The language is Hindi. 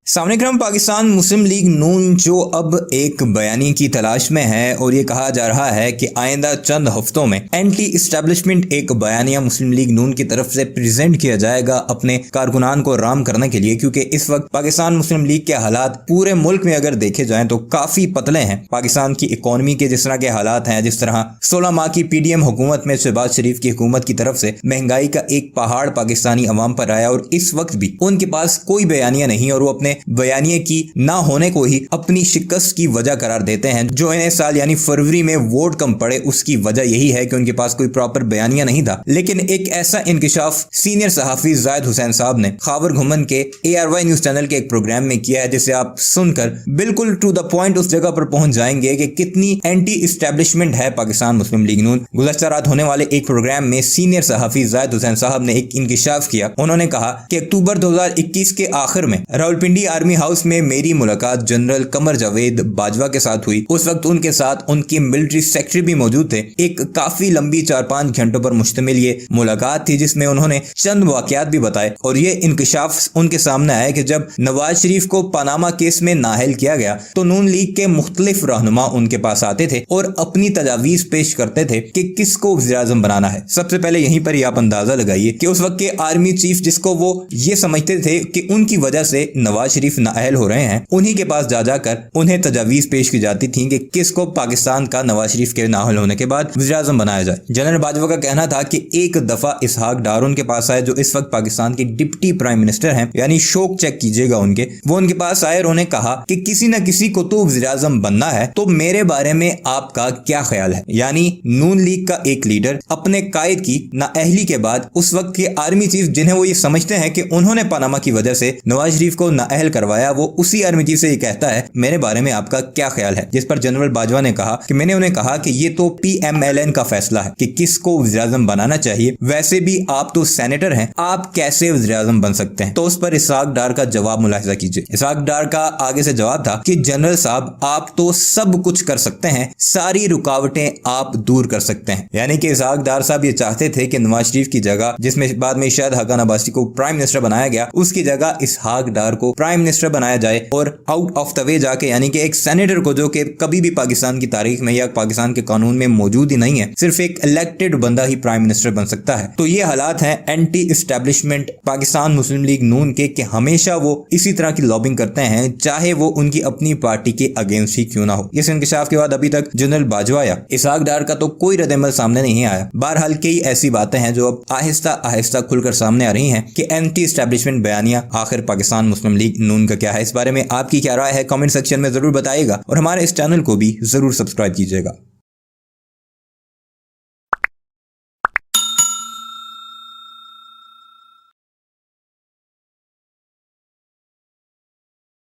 सामने क्रम पाकिस्तान मुस्लिम लीग नून जो अब एक बयानी की तलाश में है और ये कहा जा रहा है कि आइंदा चंद हफ्तों में एंटी इस्टेब्लिशमेंट एक बयानिया मुस्लिम लीग नून की तरफ से प्रेजेंट किया जाएगा अपने कारकुनान को राम करने के लिए, क्योंकि इस वक्त पाकिस्तान मुस्लिम लीग के हालात पूरे मुल्क में अगर देखे जाएं तो काफी पतले हैं। पाकिस्तान की इकोनॉमी के जिस तरह के हालात हैं, जिस तरह 16 माह की पीडीएम हुकूमत में शहबाज शरीफ की हुकूमत की तरफ से महंगाई का एक पहाड़ पाकिस्तानी अवाम पर आया और इस वक्त भी उनके पास कोई बयानिया नहीं और वो अपने बयानिए की ना होने को ही अपनी शिकस्त की वजह करार देते हैं। जो इन्हें साल यानी फरवरी में वोट कम पड़े उसकी वजह यही है कि उनके पास कोई प्रॉपर बयानिया नहीं था। लेकिन एक ऐसा इंकिशाफ सीनियर सहाफी जायद हुसैन साहब ने खावर घुमन के ARY न्यूज चैनल के एक प्रोग्राम में किया है, जिसे आप सुनकर बिल्कुल टू द पॉइंट उस जगह पर पहुंच जाएंगे कि कितनी एंटी इस्टेब्लिशमेंट है पाकिस्तान मुस्लिम लीग नून। गुज़श्ता रात होने वाले एक प्रोग्राम में सीनियर सहाफी जायद हुसैन साहब ने एक इंकिशाफ किया। उन्होंने कहा कि अक्टूबर 2021 के आखिर में रावलपिंडी आर्मी हाउस में मेरी मुलाकात जनरल कमर जावेद बाजवा के साथ हुई। उस वक्त उनके साथ उनके मिलिट्री सेक्रेटरी भी मौजूद थे। एक काफी लंबी 4-5 घंटों पर मुश्तमिल ये मुलाकात थी, जिसमें उन्होंने चंद वाकयात भी बताए और ये इंकिशाफ उनके सामने आया कि जब नवाज शरीफ को पनामा केस में नाअहल किया गया तो नून लीग के मुख्तलिफ रहनुमा उनके पास आते थे और अपनी तजावीज पेश करते थे कि किसको वज़ीर-ए-आज़म बनाना है। सबसे पहले यहीं पर ही आप अंदाजा लगाइए कि उस वक्त के आर्मी चीफ, जिसको वो ये समझते थे कि उनकी वजह से नवाज शरीफ नाअहल हो रहे हैं, उन्हीं के पास जा जाकर उन्हें तजावीज पेश की जाती थी कि किसको पाकिस्तान का नवाज शरीफ के नाअहल होने के बाद वज़ीर-ए-आज़म बनाया जाए। जनरल बाजवा का कहना था कि एक दफा इसहाक डार उनके पास आए, जो इस वक्त पाकिस्तान के डिप्टी प्राइम मिनिस्टर हैं, यानी शोक चेक कीजिएगा उनके, वो उनके पास आए और उन्हें कहा कि किसी न किसी को तो वज़ीर-ए-आज़म बनना है, तो मेरे बारे में आपका क्या ख्याल है। यानी नून लीग का एक लीडर अपने कायद की नाअहली के बाद उस वक्त के आर्मी चीफ, जिन्हें वो ये समझते हैं कि उन्होंने पनामा की वजह से नवाज शरीफ को नाअहल करवाया, वो उसी आर्मी चीफ से ये कहता है मेरे बारे में आपका क्या ख्याल है। जिस पर जनरल बाजवा ने कहा कि मैंने उन्हें कहा कि ये तो PMLN का फैसला है कि किसको वज़ीर-ए-आज़म बनाना चाहिए, वैसे भी आप तो सेनेटर हैं, आप कैसे वज़ीर-ए-आज़म बन सकते हैं। तो उस पर इसहाक डार का जवाब मुलाहिजा कीजिए। इसहाक डार का आगे से जवाब था कि जनरल साहब आप तो सब कुछ कर सकते हैं, सारी रुकावटें आप दूर कर सकते हैं। यानी कि इसहाक डार साहब ये चाहते थे कि नवाज शरीफ की जगह, जिसमें बाद में शायद हकान अब्बासी को प्राइम मिनिस्टर बनाया गया, उसकी जगह इसहाक डार को प्राइम मिनिस्टर बनाया जाए और आउट ऑफ द वे जाके, यानी कि एक सेनेटर को जो कि कभी भी पाकिस्तान की तारीख में या पाकिस्तान के कानून में मौजूद ही नहीं है, सिर्फ एक इलेक्टेड बंदा ही प्राइम मिनिस्टर बन सकता है। तो ये हालात हैं एंटी इस्टेब्लिशमेंट पाकिस्तान मुस्लिम लीग नून के कि हमेशा वो इसी तरह की लॉबिंग करते हैं, चाहे वो उनकी अपनी पार्टी के अगेंस्ट ही क्यों ना हो। इस इंकिशाफ के बाद अभी तक जनरल बाजवा या इसहाक डार का तो कोई रद्द-ए-अमल सामने नहीं आया। बहरहाल कई ऐसी बातें हैं जो अब आहिस्ता आहिस्ता खुलकर सामने आ रही हैं कि एंटी इस्टेब्लिशमेंट बयानिया आखिर पाकिस्तान मुस्लिम लीग नून का क्या है। इस बारे में आपकी क्या राय है, कमेंट सेक्शन में जरूर बताइएगा और हमारे इस चैनल को भी जरूर सब्सक्राइब कीजिएगा।